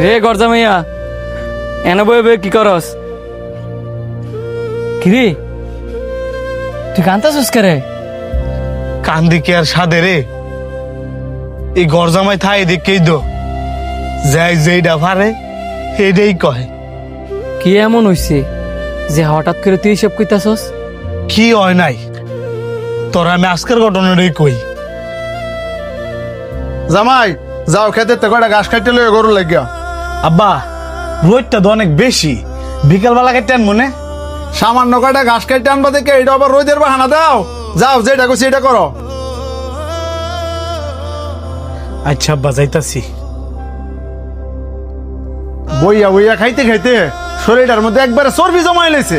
কিরে গরজা মাইয়া এনে বয়ে বয়ে কি করস? কিরে তুই কান্তাছিস কে রে? কান্দি কি আর সাদে রে? এই গরজামাই থাই দেখেই দো যাই যেইটা পারে সেইটাই কয়। কি এমন হইছে যে হঠাৎ করে তুই এসব কইতাছস? কি হয় নাই তোরা আমি আজকের ঘটনাটাই কই। জামাই যাও খেতে তো কয়টা ঘাস কাটতে লয়ে গরু লাগিয়া। আব্বা রোদটা তো অনেক বেশি, বিকালবেলা কেটে আন মনে। সামান্য কয়টা ঘাস কাটতে আনবা দেখে এটা আবার রোদের বাহানা দাও। যাও যেটা করছি এটা করো। আচ্ছা আব্বা যাইতাছি। বইয়া বইয়া খাইতে খাইতে শরীরটার মধ্যে একবারে চর্বি জমাই লেছে।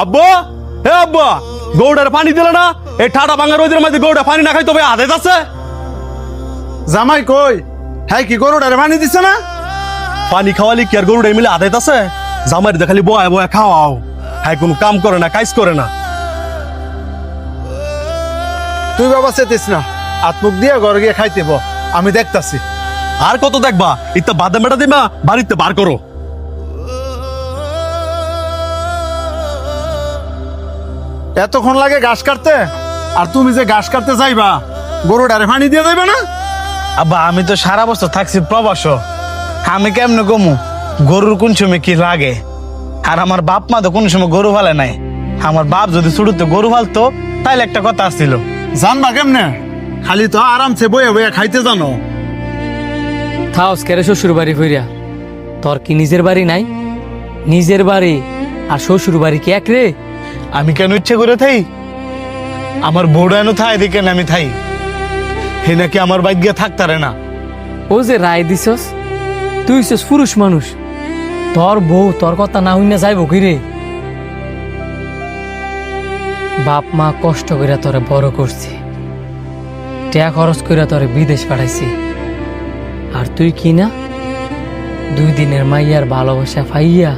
আব্বা হে আব্বা, গৌড়ার পানি দিলে না? এই ঠাডা ভাঙা রোদের মধ্যে গৌড়া পানি না খাই তবে আধে যাচ্ছে। জামাই কই? হ্যাঁ কি গরুটারে পানি দিছে না? পানি খাওয়ালি কি আর গরুটা মিলে আধে যাচ্ছে? জামাই দেখালি বয়া বয়া খাওয়াও, হ্যাঁ কোনো কাম করে না, কাজ করে না। তুই বাবা চেতিস না, আত্মুখ দিয়ে ঘরে গিয়ে খাইতে ব, আমি দেখতাছি। আর কত দেখবা? ইত্যা বাদাম বেটা দিবা বাড়িতে বার করো। এতক্ষণ লাগে ঘাস কাটতে, আর তুমি যে ঘাস কাটতে যাইবা গরুটারে পানি দিয়ে যাইবে না? আব্বা আমি তো সারা বছর থাকছি প্রবাস, আমি কেমনে কমু গরুর কোন সময় কি লাগে? আর আমার বাপ মা তো কোন সময় গরু ফালে নাই। আমার বাপ যদি শুরুতে গরু ফালতো তাইলে একটা কথা আসছিল। জানবা কেমনে? খালি তো আরামসে বইয়া বইয়া খাইতে জানো। থাওস কেরে শ্বশুর বাড়ি ফিরিয়া? তোর কি নিজের বাড়ি নাই? নিজের বাড়ি আর শ্বশুর বাড়ি কি এক রে? আমি কেন ইচ্ছে করে থাই? আমার বউটা এনে থাই দেখে আমি থাই, হে নাকি আমার বাইক গিয়ে থাকতারে না। ও যে রায় দিছস, তুই হইছস পুরুষ মানুষ, তোর বউ তোর কথা না হইনা যাইব কি রে? বাপ মা কষ্ট করে তোরে বড় করছে, টাকা খরচ করে তোরে বিদেশ পাঠাইছি, আর তুই কি না 2 দিনের মাইয়ার ভালোবাসা পাইয়া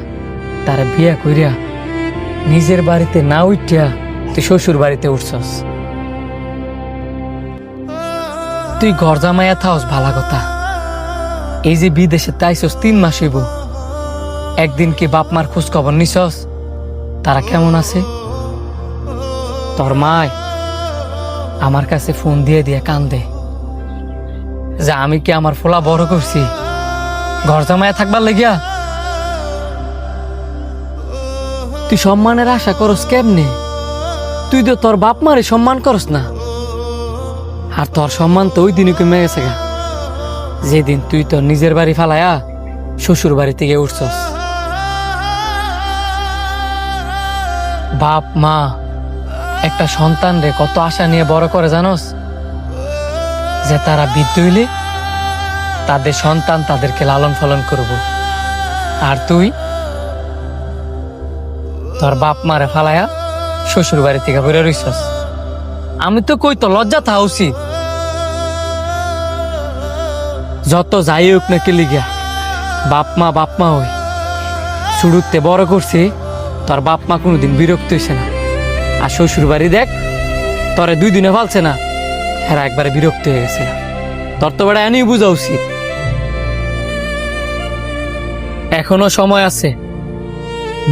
তার বিয়া কইরা নিজের বাড়িতে না উঠিয়া তুই শ্বশুর বাড়িতে উঠছস। তুই ঘর জামাইয়া থাকস ভালা কথা, এই যে বিদেশে তাইছস 3 মাস হইব, একদিন কি বাপ মার খোঁজ খবর নিছস তারা কেমন আছে? তোর মায় আমার কাছে ফোন দিয়ে দিয়ে কান্দে যে আমি কি আমার ফোলা বড় করছি ঘর জামাইয়া থাকবার লাগিয়া? তুই সম্মানের আশা করস কেমনে? তুই তো তোর বাপ মারে সম্মান করস না, আর তোর সম্মান তো ওই দিনই কমে গেছে গা যেদিন তুই তোর নিজের বাড়ি ফালায়া শ্বশুর বাড়ি থেকে উঠছস। বাপ মা একটা সন্তান রে কত আশা নিয়ে বড় করে জানোস? যে তারা বৃদ্ধ হইলে তাদের সন্তান তাদেরকে লালন পালন করব, আর তুই তোর বাপ মারে ফালায়া শ্বশুর বাড়ি থেকে বেরো রইছস। আমি তো কই তো লজ্জা থাকা উচিত। যত যাই হোক না কেলি গিয়া বাপ মা হই, শুরুতে বড় করছে, তোর বাপ মা কোনোদিন বিরক্ত হইছে না। আর শ্বশুর বাড়ি দেখ তোরে 2 দিনে ফালছে না, এরা একবারে বিরক্ত হয়ে গেছে। তোর তো বেড়া এনই বুঝা উচিত। এখনো সময় আছে,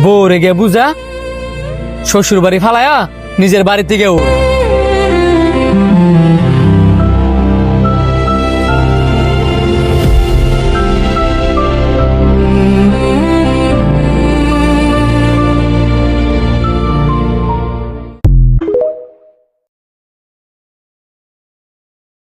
বউ রেগে বুঝা শ্বশুর বাড়ি ফালায়া নিজের বাড়ি থেকে